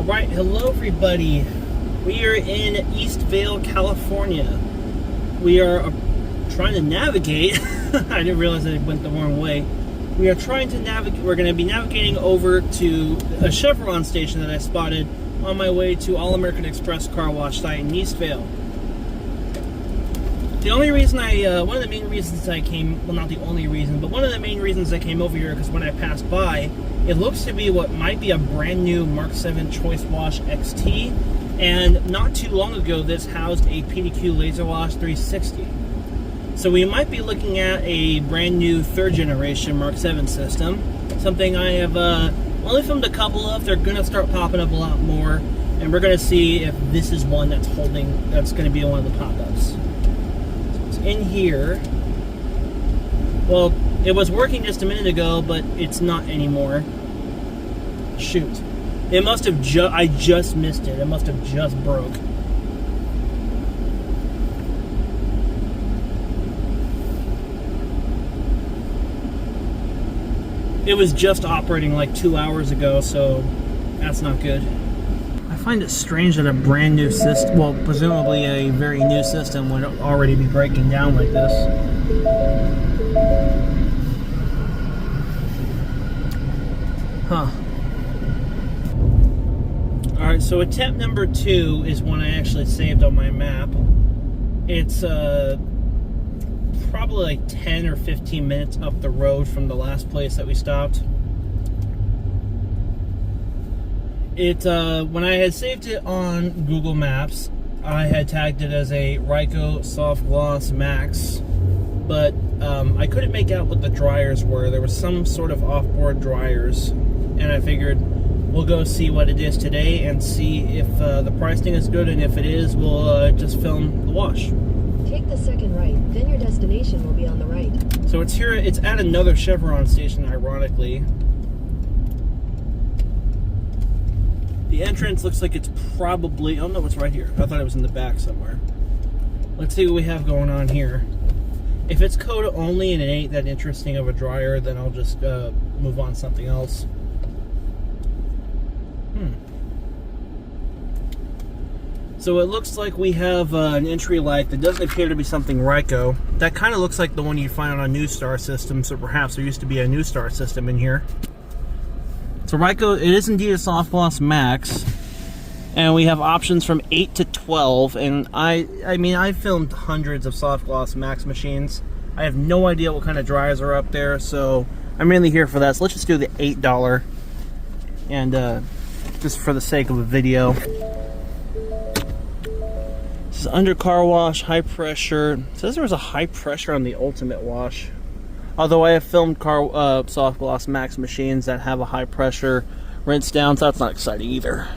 Alright, hello everybody. We are in Eastvale, California. We are trying to navigate. I didn't realize that it went the wrong way. We are trying to navigate. We're going to be navigating over to a Chevron station that I spotted on my way to All American Express car wash site in Eastvale. The only reason one of the main reasons I came, well, not the only reason, but one of the main reasons I came over here, because when I passed by, it looks to be what might be a brand new Mark 7 Choice Wash XT, and not too long ago this housed a PDQ Laser Wash 360. So we might be looking at a brand new 3rd generation Mark 7 system, something I have only filmed a couple of. They're going to start popping up a lot more, and we're going to see if this is one that's going to be one of the pop-ups. So it's in here. Well, it was working just a minute ago, but it's not anymore. Shoot. It must have I just missed it. It must have just broke. It was just operating like 2 hours ago, so that's not good. I find it strange that a brand new system, well, presumably a very new system, would already be breaking down like this. Huh. Alright, so attempt number 2 is one I actually saved on my map. It's probably like 10 or 15 minutes up the road from the last place that we stopped. When I had saved it on Google Maps, I had tagged it as a Ryko Softgloss MAXX, but I couldn't make out what the dryers were. There was some sort of off-board dryers, and I figured we'll go see what it is today and see if the pricing is good, and if it is, we'll just film the wash. Take the second right, then your destination will be on the right. So it's here, it's at another Chevron station, ironically. The entrance looks like it's probably, oh no, it's right here. I thought it was in the back somewhere. Let's see what we have going on here. If it's Coda only and it ain't that interesting of a dryer, then I'll just move on to something else. So it looks like we have an entry light that doesn't appear to be something Ryko. That kind of looks like the one you find on a New Star system, so perhaps there used to be a New Star system in here. So Ryko, it is indeed a Softgloss MAXX, and we have options from 8 to 12, and I mean, I've filmed hundreds of Softgloss MAXX machines. I have no idea what kind of dryers are up there, so I'm mainly here for that. So let's just do the $8, and just for the sake of a video. This is under car wash, high pressure. It says there was a high pressure on the Ultimate Wash. Although I have filmed Softgloss MAXX machines that have a high pressure rinse down, so that's not exciting either.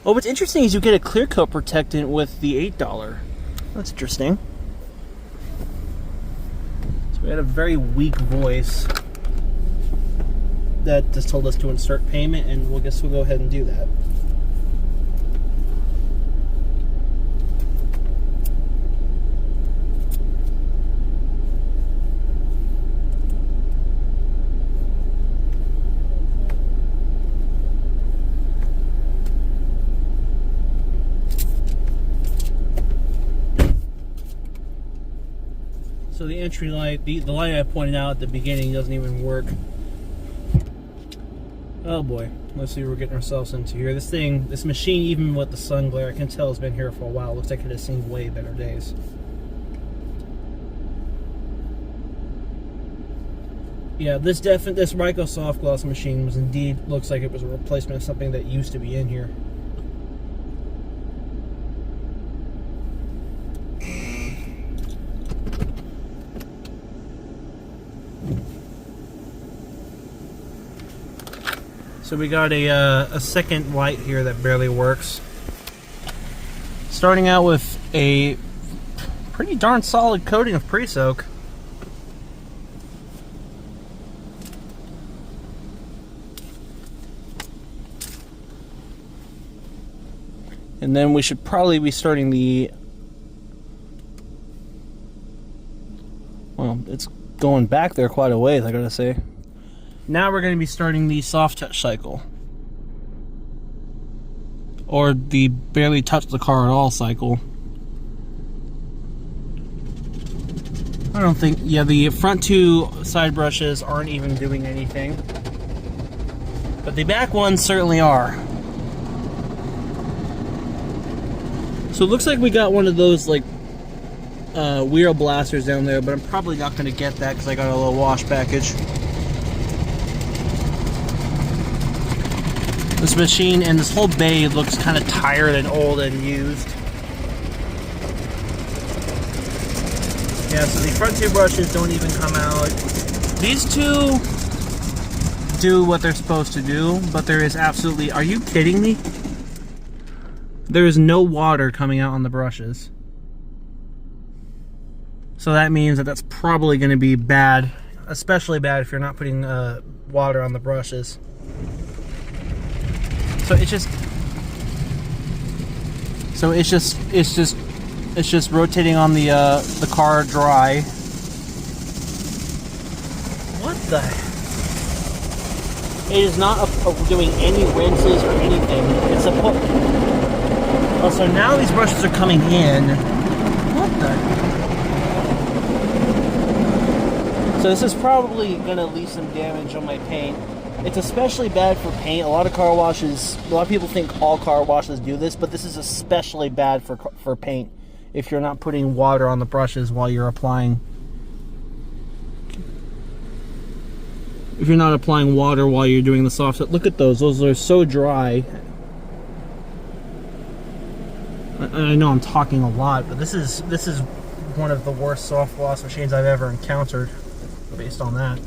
Oh, what's interesting is you get a clear coat protectant with the $8. That's interesting. So we had a very weak voice that just told us to insert payment, and we'll go ahead and do that. So the entry light, the light I pointed out at the beginning doesn't even work. Oh boy, let's see what we're getting ourselves into here. This machine, even with the sun glare, I can tell it's been here for a while. It looks like it has seen way better days. Yeah, this Ryko Softgloss machine was indeed, looks like it was a replacement of something that used to be in here. So we got a second light here that barely works. Starting out with a pretty darn solid coating of pre-soak. And then we should probably be starting the, well, it's going back there quite a ways, I gotta say. Now we're going to be starting the soft touch cycle. or the barely touched the car at all cycle. I don't think, yeah, the front two side brushes aren't even doing anything, but the back ones certainly are. So it looks like we got one of those like wheel blasters down there, but I'm probably not going to get that because I got a little wash package. This machine and this whole bay looks kind of tired and old and used. Yeah, so the front two brushes don't even come out. These two do what they're supposed to do, but there is absolutely... Are you kidding me? There is no water coming out on the brushes. So that means that that's probably going to be bad, especially bad if you're not putting water on the brushes. So it's just rotating on the car dry. What the? It is not doing any rinses or anything. It's a oh, so now these brushes are coming in. What the? So this is probably gonna leave some damage on my paint. It's especially bad for paint. A lot of car washes, a lot of people think all car washes do this, but this is especially bad for paint if you're not putting water on the brushes while you're applying. If you're not applying water while you're doing the soft set. Look at those. Those are so dry. I know I'm talking a lot, but this is one of the worst soft gloss machines I've ever encountered based on that.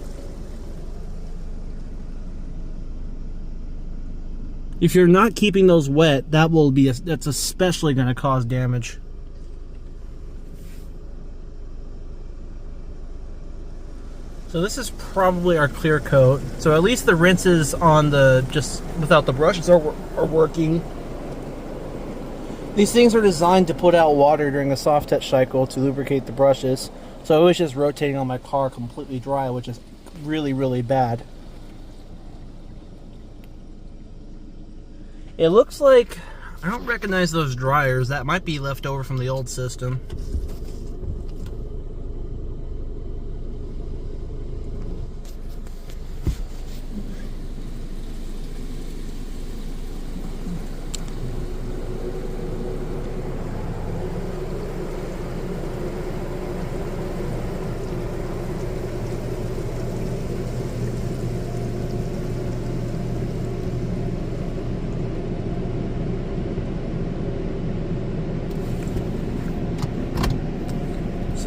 If you're not keeping those wet, that's especially going to cause damage. So this is probably our clear coat. So at least the rinses on the, just without the brushes are working. These things are designed to put out water during the soft touch cycle to lubricate the brushes. So it was just rotating on my car completely dry, which is really, really bad. It looks like, I don't recognize those dryers. That might be left over from the old system.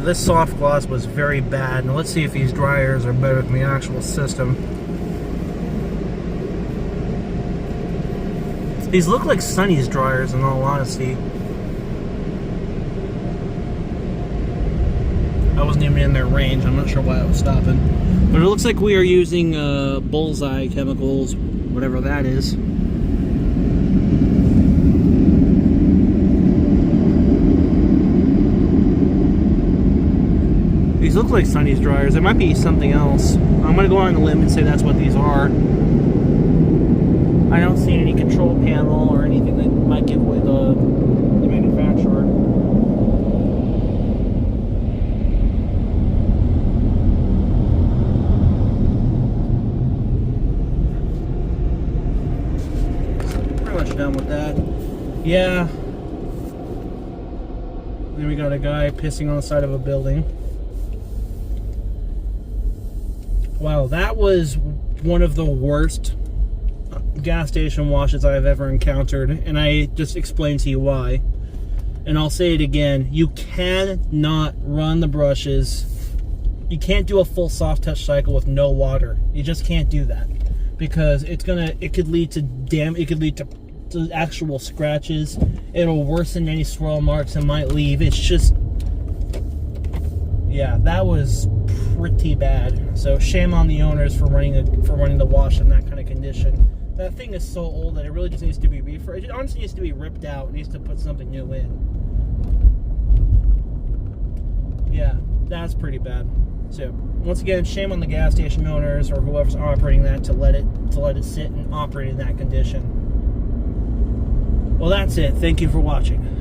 This soft gloss was very bad. Now let's see if these dryers are better than the actual system. These look like Sunny's dryers in all honesty. I wasn't even in their range. I'm not sure why I was stopping. But it looks like we are using Bullseye chemicals, whatever that is. These look like Sunny's dryers. There might be something else. I'm going to go on a limb and say that's what these are. I don't see any control panel or anything that might give away the manufacturer. Pretty much done with that. Yeah. Then we got a guy pissing on the side of a building. Wow, that was one of the worst gas station washes I've ever encountered, and I just explained to you why. And I'll say it again, you cannot run the brushes. You can't do a full soft touch cycle with no water. You just can't do that because it could lead to to actual scratches. It'll worsen any swirl marks and might leave. It's just, yeah, that was pretty bad. So shame on the owners for running the wash in that kind of condition. That thing is so old that it really just needs to be refurbished. It honestly needs to be ripped out. It needs to put something new in. Yeah, that's pretty bad. So once again, shame on the gas station owners or whoever's operating that to let it sit and operate in that condition. Well, that's it. Thank you for watching.